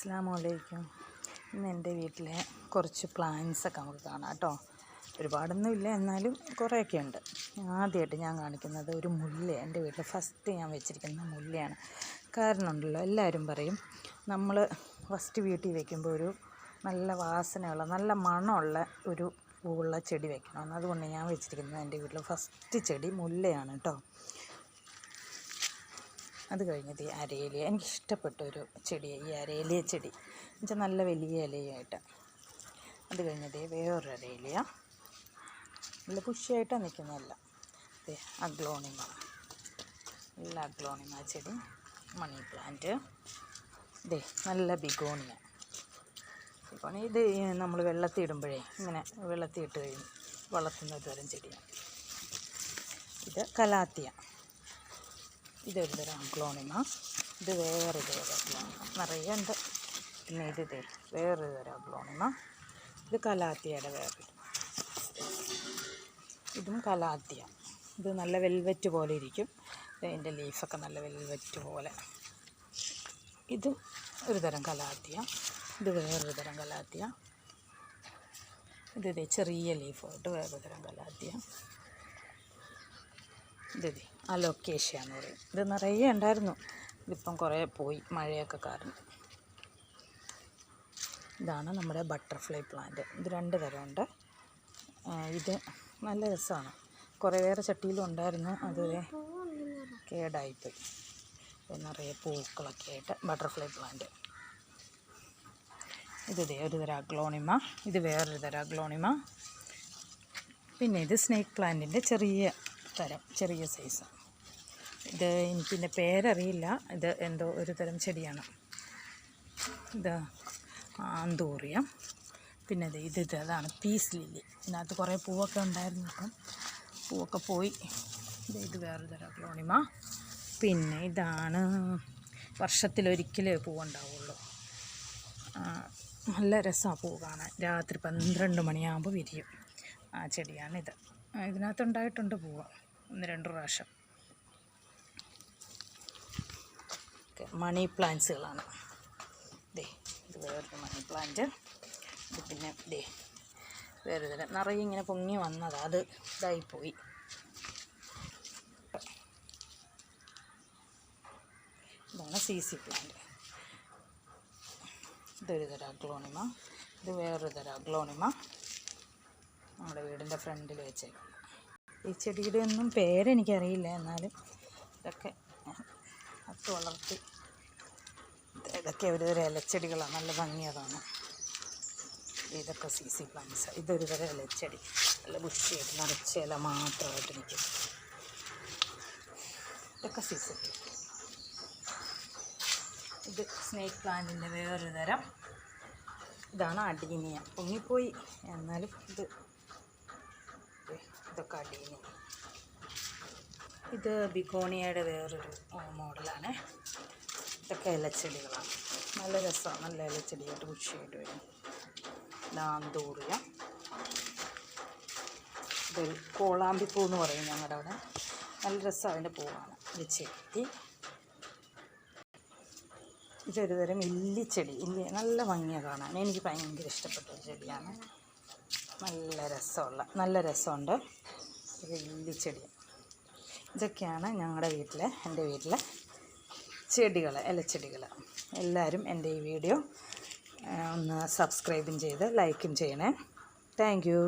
അസ്സലാമലൈക്കും. ഇന്ന് എൻ്റെ വീട്ടിലെ കുറച്ച് പ്ലാന്റ്സൊക്കെ നമുക്ക് കാണാം കേട്ടോ. ഒരുപാടൊന്നുമില്ല, എന്നാലും കുറേയൊക്കെ ഉണ്ട്. ആദ്യമായിട്ട് ഞാൻ കാണിക്കുന്നത് ഒരു മുല്ല. എൻ്റെ വീട്ടിൽ ഫസ്റ്റ് ഞാൻ വെച്ചിരിക്കുന്ന മുല്ലയാണ്. കാരണം ഉണ്ടല്ലോ, എല്ലാവരും പറയും നമ്മൾ ഫസ്റ്റ് വീട്ടിൽ വയ്ക്കുമ്പോൾ ഒരു നല്ല വാസനയുള്ള നല്ല മണമുള്ള ഒരു പൂവുള്ള ചെടി വെക്കണമെന്ന്. അതുകൊണ്ട് ഞാൻ വെച്ചിരിക്കുന്നത് എൻ്റെ വീട്ടിൽ ഫസ്റ്റ് ചെടി മുല്ലയാണ് കേട്ടോ. അത് കഴിഞ്ഞത് ഈ അരയില, എനിക്കിഷ്ടപ്പെട്ട ഒരു ചെടിയാണ് ഈ അരയില ചെടി. എന്നുവെച്ചാൽ നല്ല വലിയ ഇലയായിട്ട്. അത് കഴിഞ്ഞത് വേറൊരു അരയില, നല്ല പുഷ്യായിട്ടാണ് നിൽക്കുന്നതല്ല. അഗ്ലോണിമ, നല്ല അഗ്ലോണിമ ചെടി. മണി പ്ലാന്റ്, നല്ല ബിഗോണിയ. ഇത് നമ്മൾ വെള്ളത്തിൽ ഇടുമ്പോഴേ ഇങ്ങനെ വെള്ളത്തിൽ ഇട്ട് കഴിഞ്ഞ് വളർത്തുന്ന ഒരു തരം ചെടിയാണ്. ഇത് കലാത്തിയ, ഇതൊരു തരം അഗ്ലോണിമ. ഇത് വേറൊരു തരം അഗ്ലോണിമ, നിറയെ ഉണ്ട്. പിന്നെ ഇത് വേറൊരു തരം അഗ്ലോണിമ. ഇത് കലാത്തിയയുടെ വേറൊരു, ഇതും കലാത്തിയ. ഇത് നല്ല വെൽവെറ്റ് പോലെ ഇരിക്കും. ഇതിൻ്റെ ലീഫൊക്കെ നല്ല വെൽവെറ്റ് പോലെ. ഇതും ഒരു തരം കലാത്തിയ. ഇത് വേറൊരു തരം കലാത്തിയ. ഇത് ചെറിയ ലീഫായിട്ട് വേറൊരു തരം കലാത്തിയ. ഇത് അലോക്കേഷ്യ എന്ന് പറയും. ഇത് നിറയെ ഉണ്ടായിരുന്നു, ഇതിപ്പം കുറേ പോയി മഴയൊക്കെ കാരണം. ഇതാണ് നമ്മുടെ ബട്ടർഫ്ലൈ പ്ലാന്റ്. ഇത് 2 തരമുണ്ട്. ഇത് നല്ല രസമാണ്. കുറേ വേറെ ചട്ടിയിലും ഉണ്ടായിരുന്നു, അത് കേടായിപ്പോയി. നിറയെ പൂക്കളൊക്കെ ആയിട്ട് ബട്ടർഫ്ലൈ പ്ലാന്റ്. ഇത് ഒരു തരം അഗ്ലോണിമ. ഇത് വേറൊരു തരം അഗ്ലോണിമ. പിന്നെ ഇത് സ്നേക്ക് പ്ലാന്റിൻ്റെ ചെറിയ തരം, ചെറിയ സൈസ്. ഇത് എനിക്കിതിൻ്റെ പേരറിയില്ല. ഇത് എന്തോ ഒരു തരം ചെടിയാണ്. ഇത് ആന്തൂറിയം. പിന്നെ അതാണ് പീസ് ലില്ലി. ഇതിനകത്ത് കുറേ പൂവൊക്കെ ഉണ്ടായിരുന്നു, ഇപ്പം പൂവൊക്കെ പോയി. ഇത് വേറൊരു തരം അഗ്ലോണിമ. പിന്നെ ഇതാണ് വർഷത്തിലൊരിക്കലേ പൂവുണ്ടാവുള്ളൂ. നല്ല രസമാണ് പൂ കാണാൻ. രാത്രി 12 മണിയാകുമ്പോൾ വിരിയും. ആ ചെടിയാണിത്. ഇതിനകത്തുണ്ടായിട്ടുണ്ട് പൂവ് 1-2 പ്രാവശ്യം. മണി പ്ലാന്റ്സുകളാണ്. ഇത് വേറൊരു മണി പ്ലാന്റ്. ഇത് പിന്നെ വേറെ തരം നിറയെ ഇങ്ങനെ പൊങ്ങി വന്നതാണ്, അത് ഇതായിപ്പോയി. ഇതാണ് CC പ്ലാന്റ്. ഇതൊരു തരം അഗ്ലോണിമ. ഇത് വേറൊരു തരം അഗ്ലോണിമ. നമ്മുടെ വീടിൻ്റെ ഫ്രണ്ടിൽ വെച്ചേക്കും. ഈ ചെടിയുടെ ഒന്നും പേരെനിക്കറിയില്ല, എന്നാലും ഇതൊക്കെ നട്ട് വളർത്തി. ഇതൊക്കെ ഒരു തരം ഇലച്ചെടികളാണ്, നല്ല ഭംഗിയതാണ്. ഇതൊക്കെ CC പ്ലാന്റ്സ്. ഇതൊരു തരം ഇലച്ചെടി, നല്ല ബുഷിയായിട്ട് നിറച്ച ഇല മാത്രമായിട്ട് നിൽക്കും. ഇതൊക്കെ CC. ഇത് സ്നേക്ക് പ്ലാന്റിൻ്റെ വേറൊരു തരം. ഇതാണ് അഡീനിയ. പൊങ്ങിപ്പോയി, എന്നാലും ഇതൊക്കെ അഡീനിയ. ഇത് ബിഗോണിയയുടെ വേറൊരു മോഡലാണ്. ഇതൊക്കെ ഇലച്ചെടികളാണ്, നല്ല രസമാണ്. നല്ല ഇലച്ചെടിയായിട്ട് ബുഷിയായിട്ട് വരും. ആന്തൂറിയ. ഇതൊരു കോളാമ്പിപ്പൂ എന്ന് പറയും ഞങ്ങളുടെ അവിടെ. നല്ല രസമാണ് അതിൻ്റെ പൂവാണ്. ഇത് ചെത്തി. ഇതൊരു തരം ഇല്ലിച്ചെടി. നല്ല ഭംഗിയാണ് കാണാൻ. എനിക്ക് ഭയങ്കര ഇഷ്ടപ്പെട്ട ഒരു ചെടിയാണ്. നല്ല രസമുണ്ട്. ഒരു ഇല്ലിച്ചെടി. ഇതൊക്കെയാണ് എൻ്റെ വീട്ടിലെ ചെടികൾ, ഇലച്ചെടികൾ. എല്ലാവരും എൻ്റെ ഈ വീഡിയോ ഒന്ന് സബ്സ്ക്രൈബും ചെയ്ത് ലൈക്കും ചെയ്യണേ. Thank you.